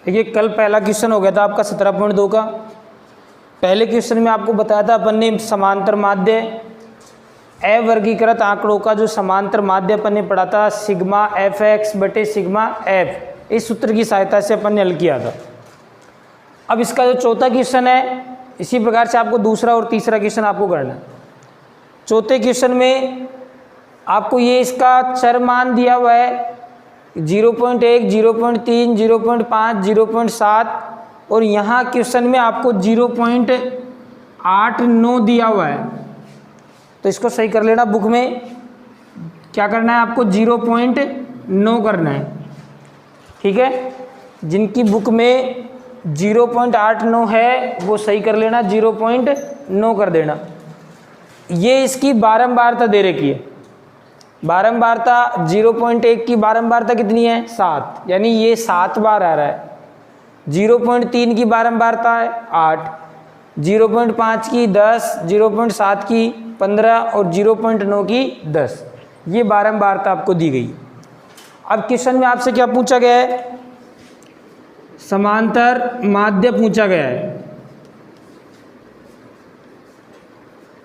देखिए कल पहला क्वेश्चन हो गया था आपका 17.2 का। पहले क्वेश्चन में आपको बताया था अपन ने समांतर माध्य अवर्गीकृत आंकड़ों का जो समांतर माध्य अपन ने पढ़ा था सिग्मा एफ एक्स बटे सिग्मा एफ, इस सूत्र की सहायता से अपन ने हल किया था। अब इसका जो चौथा क्वेश्चन है इसी प्रकार से आपको दूसरा और तीसरा क्वेश्चन आपको करना है। चौथे क्वेश्चन में आपको ये इसका चर मान दिया हुआ है 0.1, 0.3, 0.5, 0.7 और यहाँ क्वेश्चन में आपको 0.89 दिया हुआ है। तो इसको सही कर लेना। बुक में क्या करना है आपको 0.9 करना है, ठीक है। जिनकी बुक में 0.89 है वो सही कर लेना, 0.9 कर देना। ये इसकी बारंबारता दे रखी है। बारंबारता 0.1 की बारंबारता कितनी है 7, यानी ये 7 बार आ रहा है। 0.3 की बारंबारता है 8, 0.5 की 10, 0.7 की 15 और 0.9 की 10। ये बारंबारता आपको दी गई। अब क्वेश्चन में आपसे क्या पूछा गया है, समांतर माध्य पूछा गया है।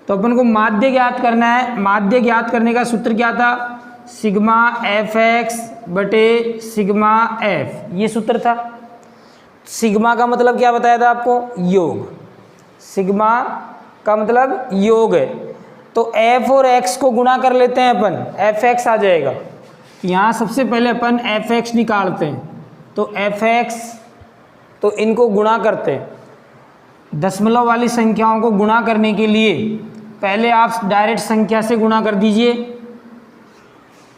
तो अपन को माध्य ज्ञात करना है। माध्य ज्ञात करने का सूत्र क्या था, सिग्मा एफ एक्स बटे सिग्मा एफ, ये सूत्र था। सिग्मा का मतलब क्या बताया था आपको, योग। सिग्मा का मतलब योग है। तो एफ और एक्स को गुणा कर लेते हैं अपन, एफ एक्स आ जाएगा। यहाँ सबसे पहले अपन एफ एक्स निकालते हैं। तो एफ एक्स, तो इनको गुणा करते हैं। दशमलव वाली संख्याओं को गुणा करने के लिए पहले आप डायरेक्ट संख्या से गुणा कर दीजिए,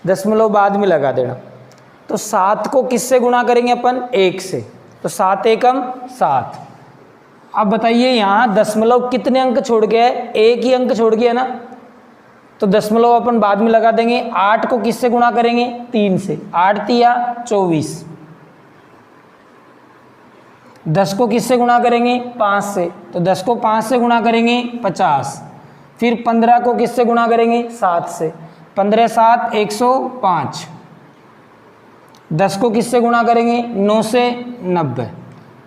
दशमलव बाद में लगा देना। तो 7 को किससे गुणा करेंगे अपन, 1 से। तो 7 एकम 7। अब बताइए यहाँ दशमलव कितने अंक छोड़ गया है, एक ही अंक छोड़ गया ना, तो दशमलव अपन बाद में लगा देंगे। 8 को किससे गुणा करेंगे, 3 से। 8 तिया 24। 10 को किससे गुणा करेंगे, 5 से। तो 10 को 5 से गुणा करेंगे 50। फिर 15 को किससे गुणा करेंगे, 7 से। 15 7 105। 10 को किससे गुणा करेंगे, 9 से 90।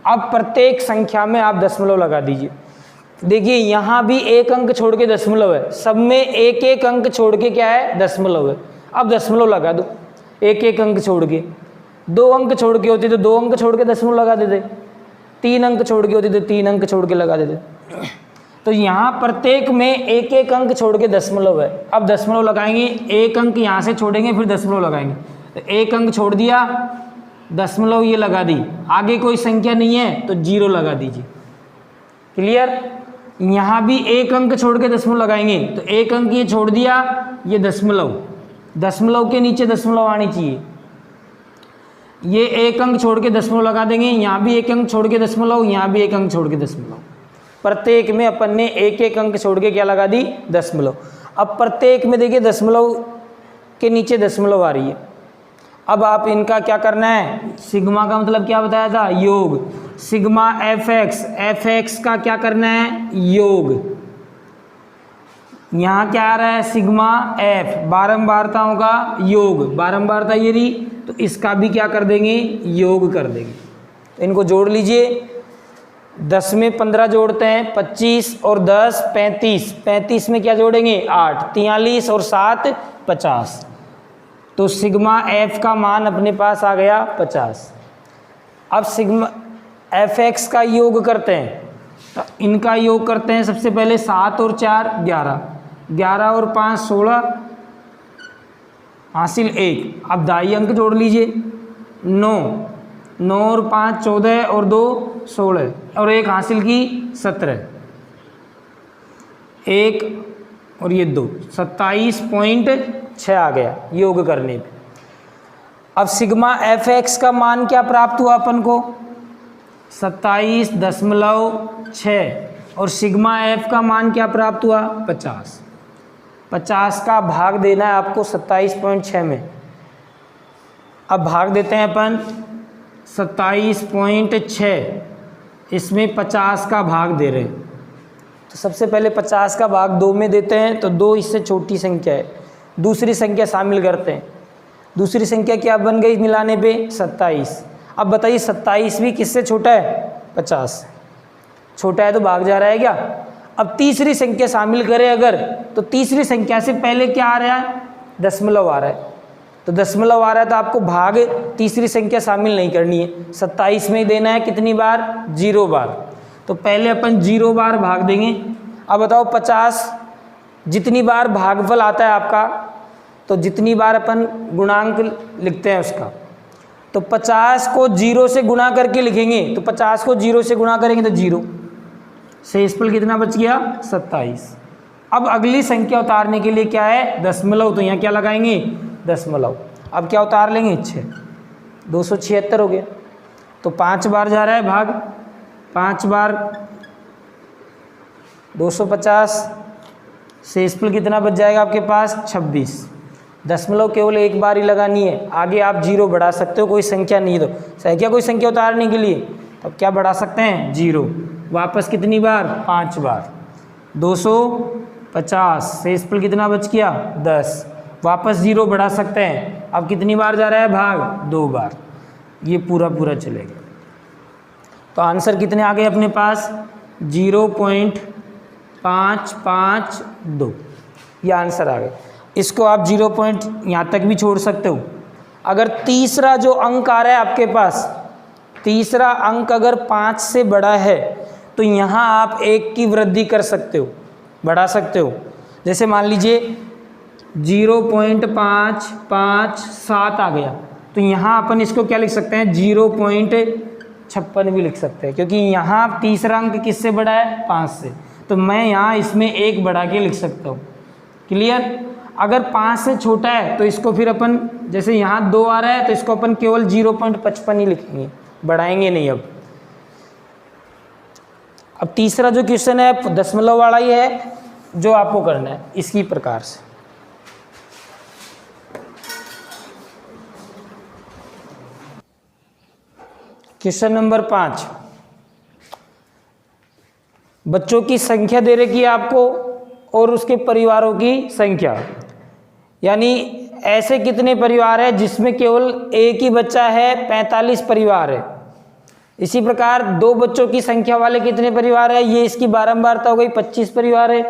अब प्रत्येक संख्या में आप दशमलव लगा दीजिए। देखिए यहाँ भी एक अंक छोड़ के दशमलव है, सब में एक एक अंक छोड़ के क्या है, दशमलव है। अब दशमलव लगा दो, एक एक अंक छोड़ के। 2 अंक छोड़ के होते तो 2 अंक छोड़ के दशमलव लगा देते। 3 अंक छोड़ के होते तो 3 अंक छोड़ के लगा देते। तो यहाँ प्रत्येक में एक एक अंक छोड़ के दशमलव है। अब दशमलव लगाएंगे, एक अंक यहाँ से छोड़ेंगे फिर दशमलव लगाएंगे। तो एक अंक छोड़ दिया, दशमलव ये लगा दी। आगे कोई संख्या नहीं है तो 0 लगा दीजिए। क्लियर। यहाँ भी एक अंक छोड़ के दशमलव लगाएंगे, तो एक अंक ये छोड़ दिया, ये दशमलव, दशमलव के नीचे दशमलव आनी चाहिए। ये एक अंक छोड़ के दशमलव लगा देंगे, यहाँ भी एक अंक छोड़ के दशमलव, यहाँ भी एक अंक छोड़ के दशमलव। प्रत्येक में अपन ने एक एक अंक छोड़ के क्या लगा दी, दशमलव। अब प्रत्येक में देखिए दशमलव के नीचे दशमलव आ रही है। अब आप इनका क्या करना है, सिग्मा का मतलब क्या बताया था, योग। सिग्मा एफ एक्स का क्या करना है, योग। यहाँ क्या आ रहा है, सिग्मा एफ, बारंबारताओं का योग। बारंबारता ये रही, तो इसका भी क्या कर देंगे, योग कर देंगे। तो इनको जोड़ लीजिए। 10 में 15 जोड़ते हैं 25 और 10 35। 35 में क्या जोड़ेंगे, 8, 43 और 7 50। तो सिग्मा एफ का मान अपने पास आ गया 50। अब सिग्मा एफ एक्स का योग करते हैं। तो इनका योग करते हैं सबसे पहले। 7 और 4 11, 11 और 5 16, हासिल 1। अब दाई अंक जोड़ लीजिए। 9, 9 और 5 14 और 2 16 और 1 हासिल की 17। 1 और ये 2, 27.6 आ गया योग करने पे। अब सिग्मा एफ एक्स का मान क्या प्राप्त हुआ अपन को, 27.6। और सिग्मा एफ का मान क्या प्राप्त हुआ, 50। 50 का भाग देना है आपको 27.6 में। अब भाग देते हैं अपन 27.6, इसमें 50 का भाग दे रहे हैं। तो सबसे पहले 50 का भाग 2 में देते हैं, तो 2 इससे छोटी संख्या है। दूसरी संख्या शामिल करते हैं। दूसरी संख्या क्या बन गई मिलाने पे, 27। अब बताइए 27 भी किससे छोटा है? 50 से छोटा है, तो भाग जा रहा है क्या? अब तीसरी संख्या शामिल करें अगर, तो तीसरी संख्या से पहले क्या आ रहा है? दशमलव आ रहा है। तो दशमलव आ रहा है तो आपको भाग तीसरी संख्या शामिल नहीं करनी है, 27 में ही देना है। कितनी बार? 0 बार। तो पहले अपन 0 बार भाग देंगे। अब बताओ 50 जितनी बार भागफल आता है आपका, तो जितनी बार अपन गुणांक लिखते हैं उसका, तो 50 को 0 से गुणा करके लिखेंगे। तो 50 को 0 से गुणा करेंगे तो 0, शेषफल कितना बच गया? 27। अब अगली संख्या उतारने के लिए क्या है? दशमलव। तो यहाँ क्या लगाएंगे? दशमलव। अब क्या उतार लेंगे? 6, 276 हो गया। तो 5 बार जा रहा है भाग, 5 बार 250, शेषफल कितना बच जाएगा आपके पास? 26। दशमलव केवल एक बार ही लगानी है, आगे आप 0 बढ़ा सकते हो, कोई संख्या नहीं। तो संख्या कोई संख्या उतारने के लिए तो क्या बढ़ा सकते हैं? 0। वापस कितनी बार? 5 बार। 250, शेषफल कितना बच गया? 10। वापस 0 बढ़ा सकते हैं। अब कितनी बार जा रहा है भाग? 2 बार। ये पूरा पूरा चलेगा। तो आंसर कितने आ गए अपने पास? 0.552। ये आंसर आ गए। इसको आप 0 पॉइंट यहाँ तक भी छोड़ सकते हो। अगर तीसरा जो अंक आ रहा है आपके पास, तीसरा अंक अगर 5 से बड़ा है, तो यहाँ आप 1 की वृद्धि कर सकते हो, बढ़ा सकते हो। जैसे मान लीजिए 0.557 आ गया, तो यहाँ अपन इसको क्या लिख सकते हैं? 0.56 भी लिख सकते हैं, क्योंकि यहाँ तीसरा अंक किससे बड़ा है? 5 से। तो मैं यहाँ इसमें 1 बढ़ा के लिख सकता हूँ। क्लियर? अगर 5 से छोटा है तो इसको फिर अपन, जैसे यहाँ 2 आ रहा है तो इसको अपन केवल 0.55 ही लिखेंगे, बढ़ाएंगे नहीं। अब तीसरा जो क्वेश्चन है दशमलव वाला ही है, जो आपको करना है इसी प्रकार से। क्वेश्चन नंबर 5, बच्चों की संख्या दे रखी है आपको और उसके परिवारों की संख्या, यानी ऐसे कितने परिवार है जिसमें केवल एक ही बच्चा है? 45 परिवार है। इसी प्रकार 2 बच्चों की संख्या वाले कितने परिवार है? ये इसकी बारंबारता हो गई, 25 परिवार है।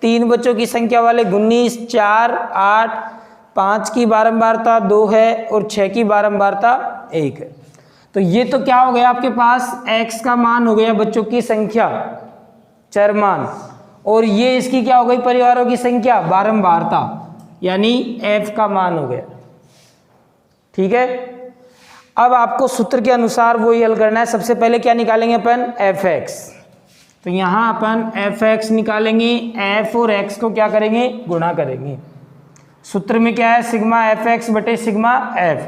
3 बच्चों की संख्या वाले 19, 4, 8, 5 की बारंबारता 2 है और 6 की बारंबारता 1 है। तो ये तो क्या हो गया आपके पास? x का मान हो गया बच्चों की संख्या, चर मान, और ये इसकी क्या हो गई? परिवारों की संख्या, बारंबारता, यानी f का मान हो गया। ठीक है? अब आपको सूत्र के अनुसार वही हल करना है। सबसे पहले क्या निकालेंगे अपन? fx। तो यहाँ अपन fx निकालेंगे, f और x को क्या करेंगे? गुणा करेंगे। सूत्र में क्या है? सिग्मा fx बटे सिग्मा f।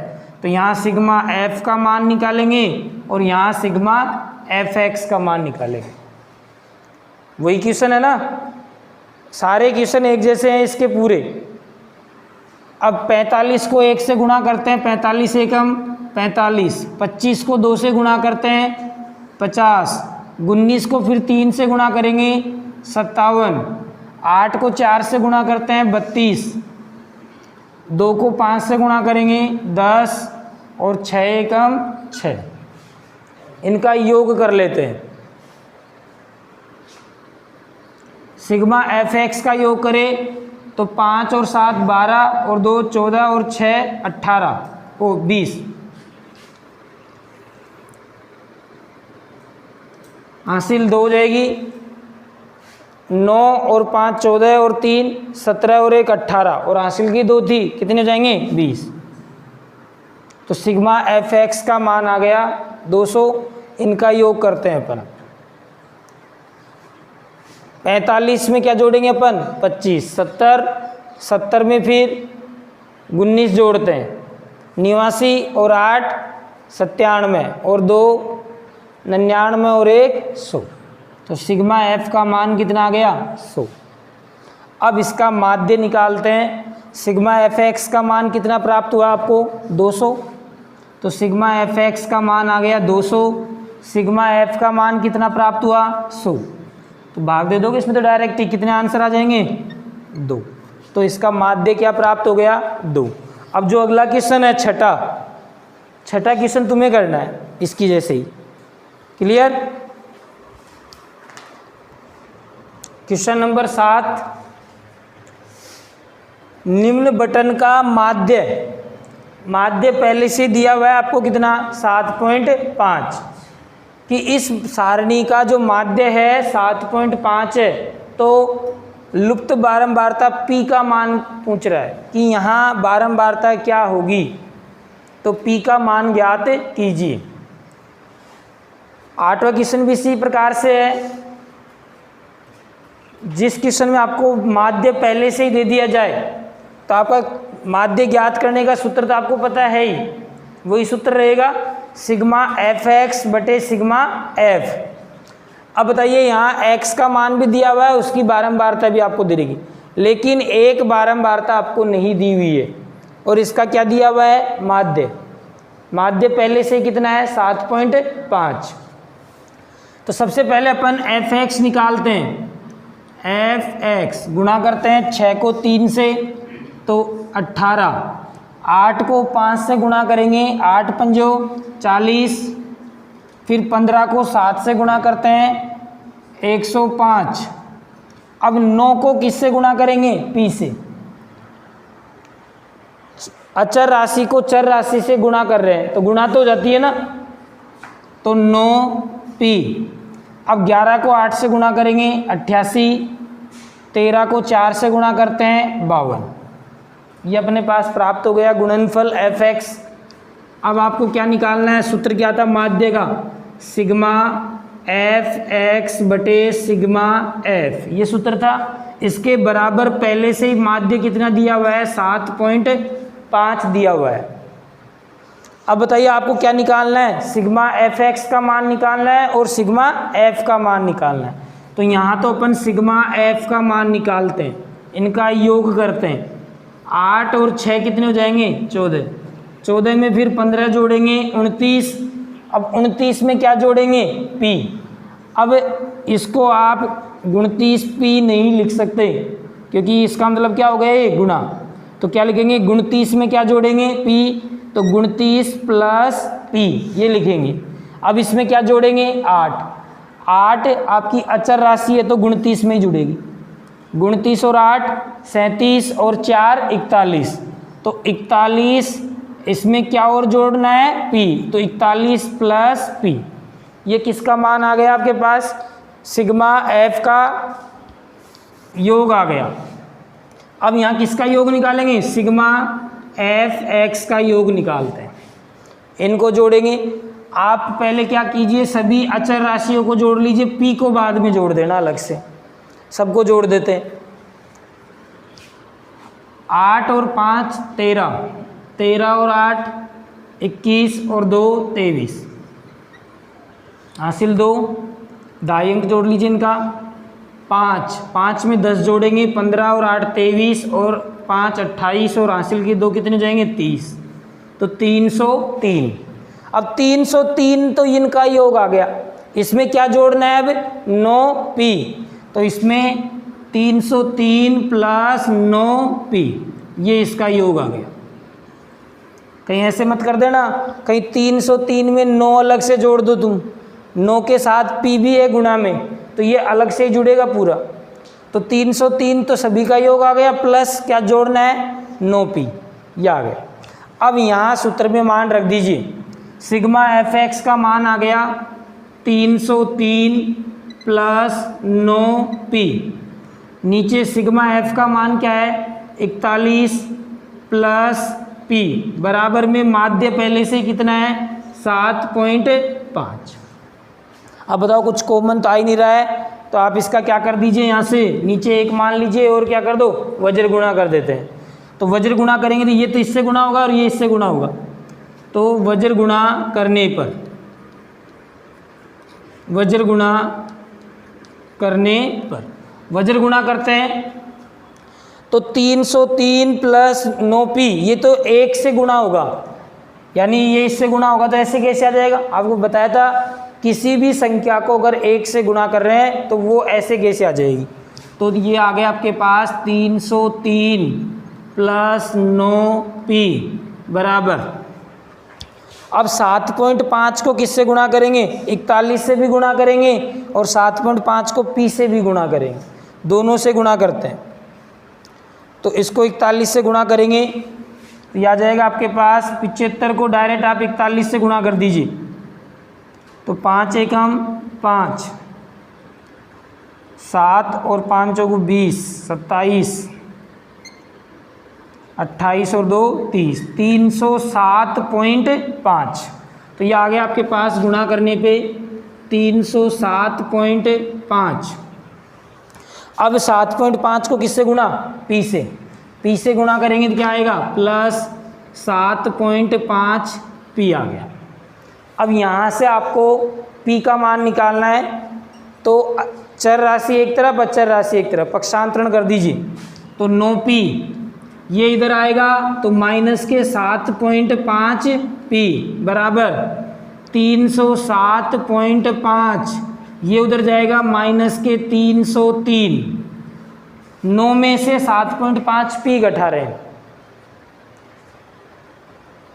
तो यहाँ सिग्मा f का मान निकालेंगे और यहाँ सिग्मा fx का मान निकालेंगे। वही क्वेश्चन है ना, सारे क्वेश्चन एक जैसे हैं इसके पूरे। अब 45 को 1 से गुणा करते हैं, 45 एकम 45, 25 को 2 से गुणा करते हैं 50, 19 को फिर 3 से गुणा करेंगे 57, 8 को 4 से गुणा करते हैं 32, 2 को 5 से गुणा करेंगे 10 और 6 एकम 6। इनका योग कर लेते हैं। सिग्मा fx का योग करें तो 5 और 7 12 और 2 14 और 6 18 ओ 20। हासिल 2 हो जाएगी, 9 और 5 14 और 3 17 और 1 18 और हासिल की 2 थी, कितने हो जाएंगे? 20। तो सिग्मा fx का मान आ गया 200। इनका योग करते हैं अपन। 45 में क्या जोड़ेंगे अपन? 25, 70, 70 में फिर 19 जोड़ते हैं, 89 और 8 97 और 2 99 और 1 100। तो सिग्मा f का मान कितना आ गया? 100। अब इसका माध्य निकालते हैं। सिग्मा fx का मान कितना प्राप्त हुआ आपको? 200। तो सिग्मा fx का मान आ गया 200। सिग्मा f का मान कितना प्राप्त हुआ? 100। तो भाग दे दोगे इसमें तो डायरेक्ट ही, कितने आंसर आ जाएंगे? 2। तो इसका माध्य क्या प्राप्त हो गया? 2। अब जो अगला क्वेश्चन है छठा क्वेश्चन तुम्हें करना है इसकी जैसे ही। क्लियर? क्वेश्चन नंबर 7, निम्न बटन का माध्य पहले से दिया हुआ है आपको कितना 7.5 कि इस सारणी का जो माध्य है 7.5 है, तो लुप्त बारंबारता p का मान पूछ रहा है कि यहाँ बारंबारता क्या होगी, तो p का मान ज्ञात कीजिए। 8वां क्वेश्चन भी इसी प्रकार से है। जिस क्वेश्चन में आपको माध्य पहले से ही दे दिया जाए तो आपका माध्य ज्ञात करने का सूत्र तो आपको पता है ही, वही सूत्र रहेगा सिग्मा एफ एक्स बटे सिग्मा एफ। अब बताइए यहाँ x का मान भी दिया हुआ है, उसकी बारंबारता भी आपको दे देगी, लेकिन एक बारंबारता आपको नहीं दी हुई है और इसका क्या दिया हुआ है माध्य पहले से कितना है 7.5। तो सबसे पहले अपन एफ एक्स निकालते हैं। एफ एक्स गुणा करते हैं 6 को 3 से तो 18, 8 को 5 से गुणा करेंगे 8 पंजो 40, फिर 15 को 7 से गुणा करते हैं 105। अब 9 को किससे गुणा करेंगे p से। अचर राशि को चर राशि से गुणा कर रहे हैं तो गुणा तो हो जाती है ना, तो 9p। अब 11 को 8 से गुणा करेंगे 88, 13 को 4 से गुणा करते हैं 52। ये अपने पास प्राप्त हो गया गुणनफल एफ एक्स। अब आपको क्या निकालना है, सूत्र क्या था माध्य का, सिग्मा एफ एक्स बटे सिग्मा एफ, ये सूत्र था। इसके बराबर पहले से ही माध्य कितना दिया हुआ है 7.5 दिया हुआ है। अब बताइए आपको क्या निकालना है, सिग्मा एफ एक्स का मान निकालना है और सिग्मा एफ का मान निकालना है। तो यहाँ तो अपन सिग्मा एफ का मान निकालते हैं, इनका योग करते हैं। 8 और 6 कितने हो जाएंगे 14, 14 में फिर 15 जोड़ेंगे 29। अब 29 में क्या जोड़ेंगे p। अब इसको आप 29p नहीं लिख सकते क्योंकि इसका मतलब क्या हो गया ये गुणा, तो क्या लिखेंगे 29 में क्या जोड़ेंगे p, तो 29 प्लस p ये लिखेंगे। अब इसमें क्या जोड़ेंगे 8 आपकी अचर राशि है तो 29 में ही जुड़ेगी। 29 और 8 37 और 4 41, तो 41 इसमें क्या और जोड़ना है p, तो 41 प्लस p। ये किसका मान आ गया आपके पास, सिग्मा f का योग आ गया। अब यहाँ किसका योग निकालेंगे, सिग्मा एफ एक्स का योग निकालते हैं। इनको जोड़ेंगे। आप पहले क्या कीजिए, सभी अचर राशियों को जोड़ लीजिए, p को बाद में जोड़ देना अलग से। सबको जोड़ देते हैं। 8 और 5 13, 13 और 8 21 और 2 23, हासिल 2। दाई अंक जोड़ लीजिए इनका। 5 में 10 जोड़ेंगे, 15 और 8 23 और 5 28 और हासिल के 2 कितने जाएंगे 30, तो 303। अब 303 तो इनका योग आ गया। इसमें क्या जोड़ना है अब 9p, तो इसमें 303 प्लस 9p, ये इसका योग आ गया। कहीं ऐसे मत कर देना, कहीं 303 में 9 अलग से जोड़ दो तुम, 9 के साथ p भी है गुणा में, तो ये अलग से ही जुड़ेगा पूरा। तो 303 तो सभी का योग आ गया, प्लस क्या जोड़ना है 9p, ये आ गया। अब यहाँ सूत्र में मान रख दीजिए, सिग्मा एफ एक्स का मान आ गया 303 प्लस 9p। नीचे सिग्मा एफ का मान क्या है 41 प्लस p, बराबर में माध्य पहले से कितना है 7.5। अब बताओ कुछ कॉमन तो आ ही नहीं रहा है, तो आप इसका क्या कर दीजिए, यहाँ से नीचे 1 मान लीजिए और क्या कर दो वज्र गुणा कर देते हैं। तो वज्र गुणा करेंगे तो ये तो इससे गुणा होगा और ये इससे गुणा होगा, तो वज्र गुणा करने पर, वज्र गुणा वज्र गुणा करते हैं तो 303 प्लस 9p, ये तो 1 से गुणा होगा, यानी ये इससे गुणा होगा, तो ऐसे कैसे आ जाएगा। आपको बताया था किसी भी संख्या को अगर 1 से गुणा कर रहे हैं तो वो ऐसे कैसे आ जाएगी। तो ये आ गया आपके पास 303 प्लस 9p बराबर। अब 7.5 को किससे गुणा करेंगे? 41 से भी गुणा करेंगे और 7.5 को p से भी गुणा करेंगे, दोनों से गुणा करते हैं। तो इसको 41 से गुणा करेंगे तो ये आ जाएगा आपके पास 75 को डायरेक्ट आप 41 से गुणा कर दीजिए, तो 5 एकम 5, 7 और 5 चौगु 20, 27, 28 और 2 30, 307.5। तो ये आ गया आपके पास गुणा करने पे 307.5। अब 7.5 को किससे गुणा? p से। p से गुणा करेंगे तो क्या आएगा? प्लस 7.5 p आ गया। अब यहाँ से आपको p का मान निकालना है, तो चर राशि एक तरफ, अचर राशि एक तरफ, पक्षांतरण कर दीजिए। तो 9p ये इधर आएगा तो माइनस के 7.5 p बराबर 307.5, ये उधर जाएगा माइनस के 303। 9 में से 7.5 p घटा रहे हैं,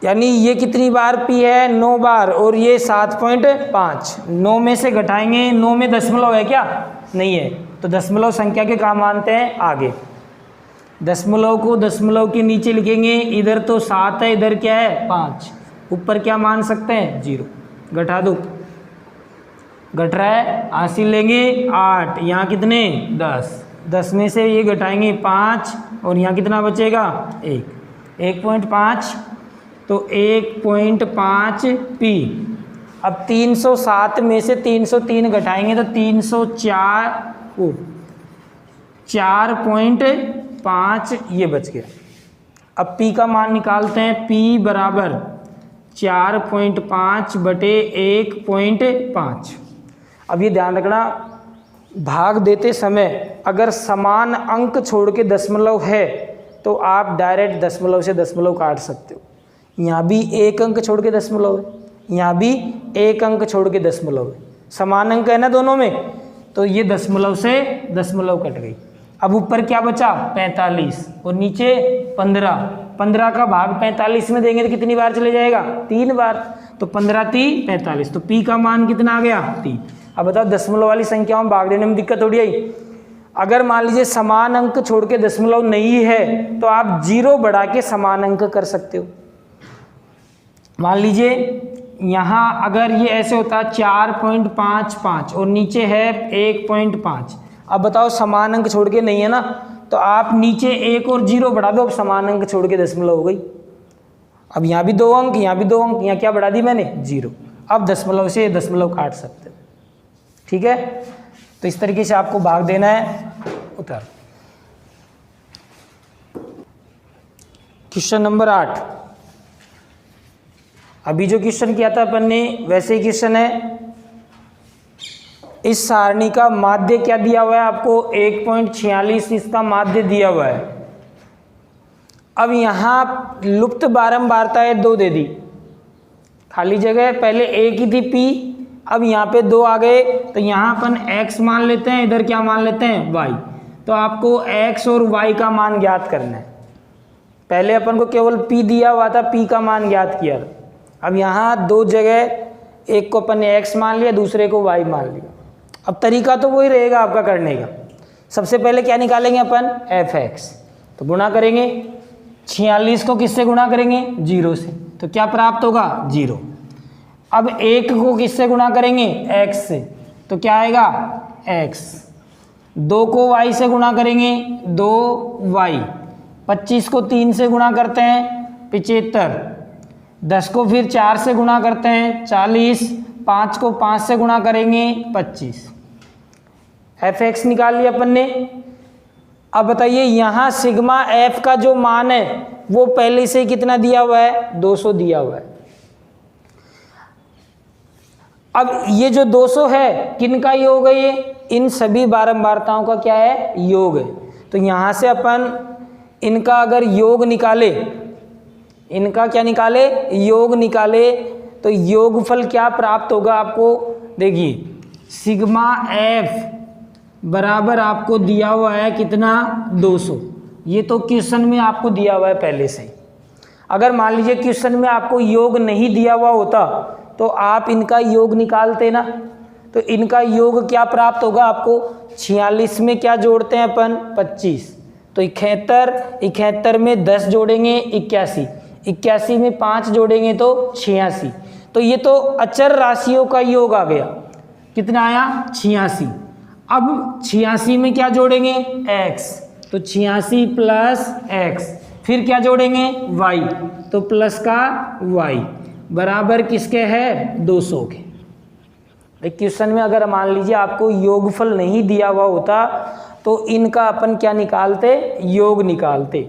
यानी ये कितनी बार p है? 9 बार, और ये 7.5। 9 में से घटाएंगे, 9 में दशमलव है क्या? नहीं है, तो दशमलव संख्या के काम मानते हैं आगे। दशमलव को दशमलव के नीचे लिखेंगे, इधर तो 7 है, इधर क्या है? 5, ऊपर क्या मान सकते हैं? 0। घटा दो, घट रहा है, हासिल लेंगे 8, यहाँ कितने? 10। 10 में से ये घटाएंगे 5 और यहाँ कितना बचेगा? 1, 1.5, तो 1.5 p। अब 307 में से 303 घटाएंगे तो 4.5 ये बच गया। अब p का मान निकालते हैं, p बराबर 4.5 बटे 1.5। अब ये ध्यान रखना, भाग देते समय अगर समान अंक छोड़ के दशमलव है तो आप डायरेक्ट दशमलव से दशमलव काट सकते हो। यहाँ भी एक अंक छोड़ के दशमलव है, यहाँ भी एक अंक छोड़ के दशमलव है, समान अंक है ना दोनों में, तो ये दशमलव से दशमलव कट गई। अब ऊपर क्या बचा? 45 और नीचे 15। 15 का भाग 45 में देंगे तो कितनी बार चले जाएगा? 3 बार, तो 15 3 45, तो p का मान कितना आ गया? 3। अब बताओ दशमलव वाली संख्याओं में भाग देने में दिक्कत थोड़ी आई। अगर मान लीजिए समान अंक छोड़ के दशमलव नहीं है तो आप 0 बढ़ा के समान अंक कर सकते हो। मान लीजिए यहाँ अगर ये ऐसे होता 4.55 और नीचे है 1.5। अब बताओ समान अंक छोड़ के नहीं है ना, तो आप नीचे 1 और 0 बढ़ा दो, अब समान अंक छोड़ के दशमलव हो गई। अब यहाँ भी 2 अंक, यहाँ भी 2 अंक, यहाँ क्या बढ़ा दी मैंने? 0। अब दशमलव से दशमलव काट सकते हो, ठीक है। तो इस तरीके से आपको भाग देना है। उतार क्वेश्चन नंबर 8। अभी जो क्वेश्चन किया था अपन ने वैसे ही क्वेश्चन है। इस सारणी का माध्य क्या दिया हुआ है आपको? 1.46 इसका माध्य दिया हुआ है। अब यहाँ लुप्त बारंबारताएं 2 दे दी, खाली जगह पहले एक ही थी p, अब यहाँ पे 2 आ गए, तो यहाँ अपन x मान लेते हैं, इधर क्या मान लेते हैं? y। तो आपको x और y का मान ज्ञात करना है। पहले अपन को केवल p दिया हुआ था, p का मान ज्ञात किया। अब यहाँ 2 जगह, एक को अपन ने x मान लिया, दूसरे को y मान लिया। अब तरीका तो वही रहेगा आपका करने का। सबसे पहले क्या निकालेंगे अपन? fx। तो गुणा करेंगे, 46 को किससे गुणा करेंगे? 0 से, तो क्या प्राप्त होगा? 0। अब 1 को किससे गुणा करेंगे? x से, तो क्या आएगा? x। 2 को y से गुणा करेंगे, 2y। 25 को 3 से गुणा करते हैं, 75। 10 को फिर 4 से गुणा करते हैं, 40। 5 को 5 से गुणा करेंगे, 25। fx निकाल लिया अपन ने। अब बताइए यहाँ सिग्मा f का जो मान है वो पहले से कितना दिया हुआ है? 200 दिया हुआ है। अब ये जो 200 है किन का योग है? ये इन सभी बारंबारताओं का क्या है? योग है। तो यहाँ से अपन इनका अगर योग निकाले, इनका क्या निकाले? योग निकाले, तो योगफल क्या प्राप्त होगा आपको? देखिए सिग्मा f बराबर आपको दिया हुआ है कितना? 200। ये तो क्वेश्चन में आपको दिया हुआ है पहले से ही। अगर मान लीजिए क्वेश्चन में आपको योग नहीं दिया हुआ होता तो आप इनका योग निकालते ना, तो इनका योग क्या प्राप्त होगा आपको, 46 में क्या जोड़ते हैं अपन 25, तो 71 में 10 जोड़ेंगे 81 में 5 जोड़ेंगे तो 86। तो ये तो अचर राशियों का योग आ गया, कितना आया 86। अब 86 में क्या जोड़ेंगे x, तो 86 प्लस x, फिर क्या जोड़ेंगे y, तो प्लस का y बराबर किसके है 200 के। एक क्वेश्चन में अगर मान लीजिए आपको योगफल नहीं दिया हुआ होता तो इनका अपन क्या निकालते, योग निकालते।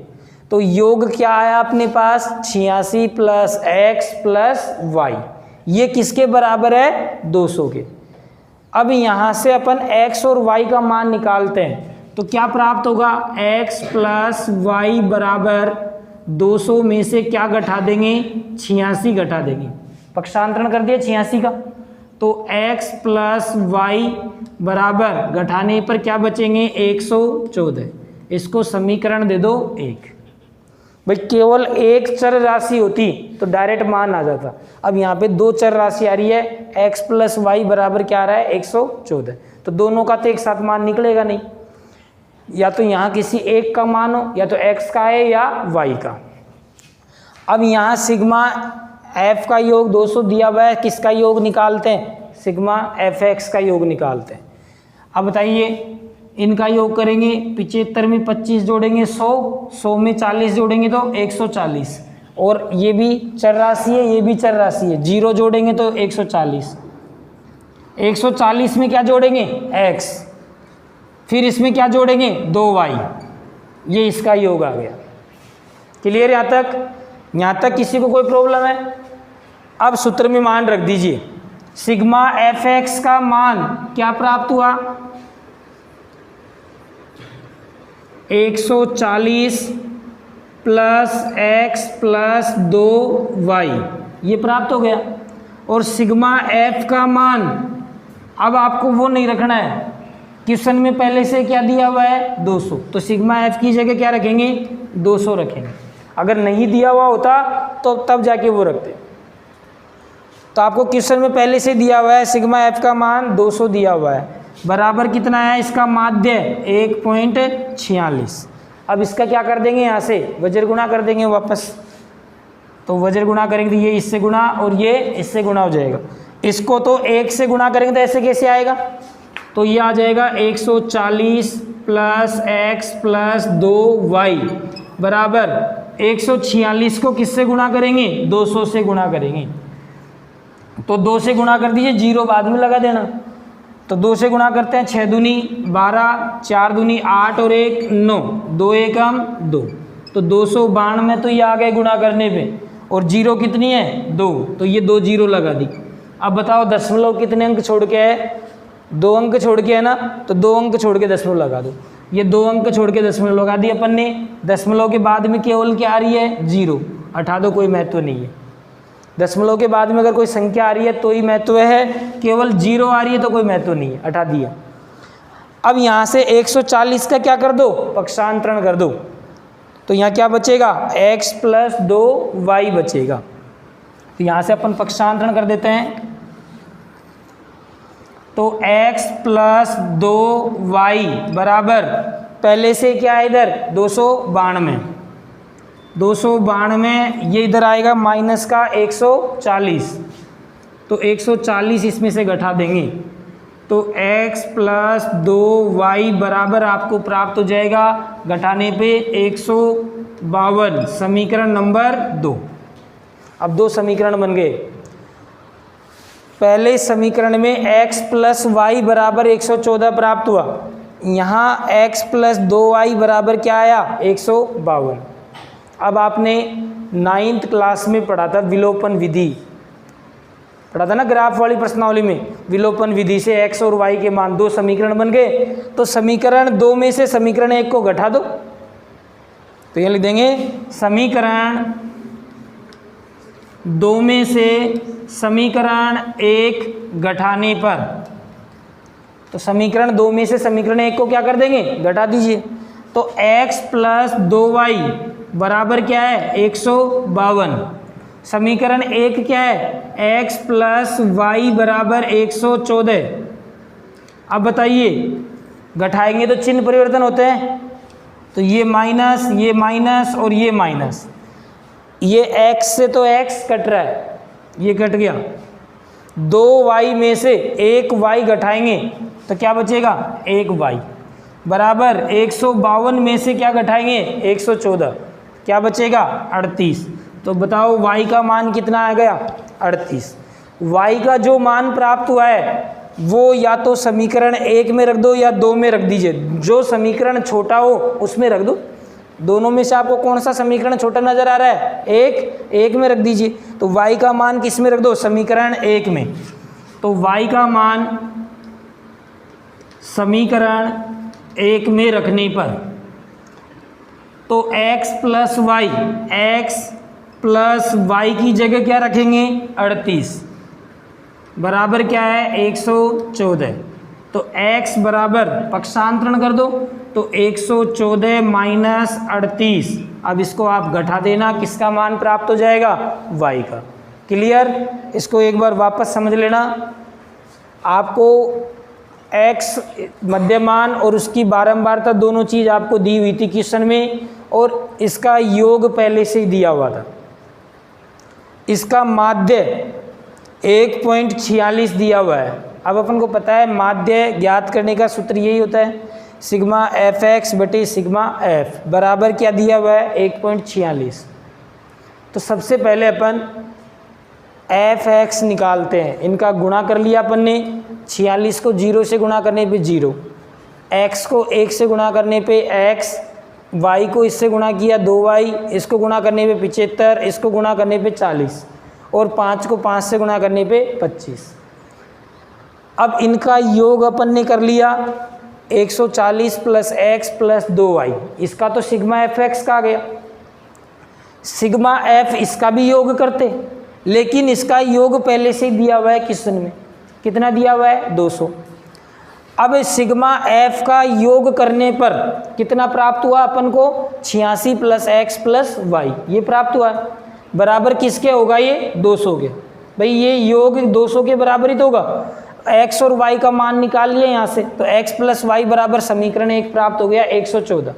तो योग क्या आया अपने पास 86 प्लस x प्लस y, ये किसके बराबर है 200 के। अब यहाँ से अपन x और y का मान निकालते हैं तो क्या प्राप्त होगा, x प्लस y बराबर 200 में से क्या घटा देंगे 86 घटा देंगे, पक्षांतरण कर दिया 86 का, तो x प्लस y बराबर घटाने पर क्या बचेंगे 114। इसको समीकरण दे दो 1। भाई केवल एक चर राशि होती तो डायरेक्ट मान आ जाता, अब यहाँ पे दो चर राशि आ रही है, x प्लस वाई बराबर क्या आ रहा है 114, तो दोनों का तो एक साथ मान निकलेगा नहीं, या तो यहाँ किसी एक का मान हो, या तो x का है या y का। अब यहाँ सिग्मा f का योग 200 दिया हुआ है, किसका योग निकालते हैं, सिग्मा fx का योग निकालते हैं। अब बताइए इनका योग करेंगे, 75 में 25 जोड़ेंगे 100 में 40 जोड़ेंगे तो 140, और ये भी चर राशि है ये भी चर राशि है, 0 जोड़ेंगे तो 140 में क्या जोड़ेंगे x, फिर इसमें क्या जोड़ेंगे 2y, ये इसका योग आ गया। क्लियर यहाँ तक किसी को कोई प्रॉब्लम है? अब सूत्र में मान रख दीजिए, सिग्मा fx का मान क्या प्राप्त हुआ 140 प्लस x प्लस 2y, ये प्राप्त हो गया। और सिग्मा f का मान, अब आपको वो नहीं रखना है, क्वेश्चन में पहले से क्या दिया हुआ है 200, तो सिग्मा f की जगह क्या रखेंगे 200 रखेंगे। अगर नहीं दिया हुआ होता तो तब जाके वो रखते, तो आपको क्वेश्चन में पहले से दिया हुआ है सिग्मा f का मान 200 दिया हुआ है, बराबर कितना है इसका माध्य 1.46। अब इसका क्या कर देंगे, यहाँ से वज्र गुणा कर देंगे वापस, तो वज्र गुणा करेंगे तो ये इससे गुणा और ये इससे गुणा हो जाएगा। इसको तो 1 से गुणा करेंगे तो ऐसे कैसे आएगा, तो ये आ जाएगा 140 प्लस x प्लस 2y बराबर 146 को किससे गुणा करेंगे 200 से गुणा करेंगे, तो 2 से गुणा कर दीजिए, 0 बाद में लगा देना। तो 2 से गुणा करते हैं, 6 दूनी 12, 4 दूनी 8 और 1 9, 2 एकम 2, तो 292 तो ये आ गए गुणा करने पे, और 0 कितनी है 2, तो ये 2 0 लगा दी। अब बताओ दशमलव कितने अंक छोड़ के है, 2 अंक छोड़ के है ना, तो 2 अंक छोड़ के दशमलव लगा दो, ये 2 अंक छोड़ के दशमलव लगा दी अपन ने। दशमलव के बाद में केवल क्या आ रही है 0, हटा दो, कोई महत्व नहीं है। दशमलव के बाद में अगर कोई संख्या आ रही है तो ही महत्व है, केवल 0 आ रही है तो कोई महत्व नहीं है, हटा दिया। अब यहाँ से 140 का क्या कर दो, पक्षांतरण कर दो, तो यहाँ क्या बचेगा x प्लस 2y बचेगा। तो यहाँ से अपन पक्षांतरण कर देते हैं, तो x प्लस 2y बराबर पहले से क्या है इधर 292, ये इधर आएगा माइनस का 140, तो 140 इसमें से घटा देंगे, तो x प्लस 2y बराबर आपको प्राप्त हो जाएगा घटाने पे 152, समीकरण नंबर 2। अब 2 समीकरण बन गए। पहले समीकरण में x प्लस वाई बराबर 114 प्राप्त हुआ, यहाँ x प्लस 2y बराबर क्या आया 152। अब आपने 9th क्लास में पढ़ा था विलोपन विधि, पढ़ा था ना ग्राफ वाली प्रश्नावली में, विलोपन विधि से x और y के मान 2 समीकरण बन गए, तो समीकरण 2 में से समीकरण 1 को घटा दो, तो ये लिख देंगे समीकरण 2 में से समीकरण 1 घटाने पर, तो समीकरण 2 में से समीकरण 1 को क्या कर देंगे घटा दीजिए, तो x प्लस 2y बराबर क्या है 152। समीकरण 1 क्या है x प्लस वाई बराबर 114। अब बताइए घटाएंगे तो चिन्ह परिवर्तन होते हैं, तो ये माइनस और ये माइनस, ये x से तो x कट रहा है, ये कट गया। 2y में से 1y घटाएंगे तो क्या बचेगा 1y बराबर 152 में से क्या घटाएंगे 114, क्या बचेगा 38। तो बताओ y का मान कितना आ गया 38। y का जो मान प्राप्त हुआ है वो या तो समीकरण 1 में रख दो या 2 में रख दीजिए, जो समीकरण छोटा हो उसमें रख दो। दोनों में से आपको कौन सा समीकरण छोटा नजर आ रहा है एक में रख दीजिए। तो y का मान किस में रख दो समीकरण 1 में। तो y का मान समीकरण 1 में रखने पर तो x प्लस y की जगह क्या रखेंगे 38 बराबर क्या है 114। तो x बराबर पक्षांतरण कर दो तो 114 माइनस 38। अब इसको आप घटा देना, किसका मान प्राप्त हो जाएगा y का। क्लियर? इसको एक बार वापस समझ लेना। आपको x मध्यमान और उसकी बारंबारता दोनों चीज़ आपको दी हुई थी क्वेश्चन में, और इसका योग पहले से ही दिया हुआ था। इसका माध्य 1.46 दिया हुआ है। अब अपन को पता है माध्य ज्ञात करने का सूत्र यही होता है सिग्मा एफ एक्स बटे सिग्मा एफ बराबर क्या दिया हुआ है 1.46। तो सबसे पहले अपन एफ एक्स निकालते हैं। इनका गुणा कर लिया अपन ने, 46 को 0 से गुणा करने पे 0, x को 1 से गुणा करने पे x, y को इससे गुणा किया 2y, इसको गुणा करने पे 75, इसको गुणा करने पे 40 और 5 को 5 से गुणा करने पे 25। अब इनका योग अपन ने कर लिया 140 प्लस x प्लस 2y, इसका तो सिग्मा एफ एक्स का आ गया। सिग्मा एफ इसका भी योग करते, लेकिन इसका योग पहले से ही दिया हुआ है क्वेश्चन में। कितना दिया हुआ है 200। अब सिग्मा एफ का योग करने पर कितना प्राप्त हुआ अपन को 86 प्लस एक्स प्लस वाई, ये प्राप्त हुआ है। बराबर किसके होगा ये 200 के। भाई ये योग 200 के बराबर ही तो होगा। x और y का मान निकाल लिया यहाँ से, तो x प्लस वाई बराबर समीकरण 1 प्राप्त हो गया 114,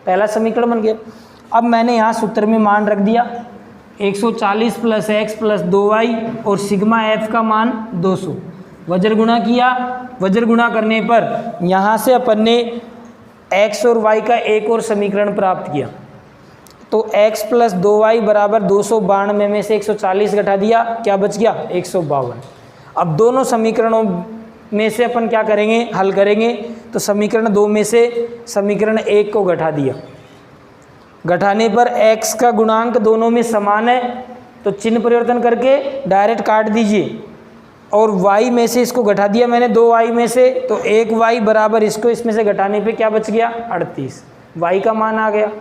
पहला समीकरण बन गया। अब मैंने यहाँ सूत्र में मान रख दिया 140 प्लस एक्स प्लस 2y और सिग्मा एफ का मान 200, वज्र गुणा किया। वज्र गुणा करने पर यहाँ से अपन ने x और y का एक और समीकरण प्राप्त किया। तो x प्लस 2y बराबर 292 में से 140 घटा दिया, क्या बच गया 152। अब दोनों समीकरणों में से अपन क्या करेंगे हल करेंगे, तो समीकरण 2 में से समीकरण 1 को घटा दिया। घटाने पर x का गुणांक दोनों में समान है, तो चिन्ह परिवर्तन करके डायरेक्ट काट दीजिए। और y में से इसको घटा दिया मैंने 2y में से, तो 1y बराबर इसको इसमें से घटाने पे क्या बच गया 38, y का मान आ गया।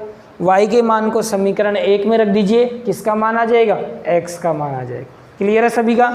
y के मान को समीकरण 1 में रख दीजिए, किसका मान आ जाएगा x का मान आ जाएगा। क्लियर है सभी का?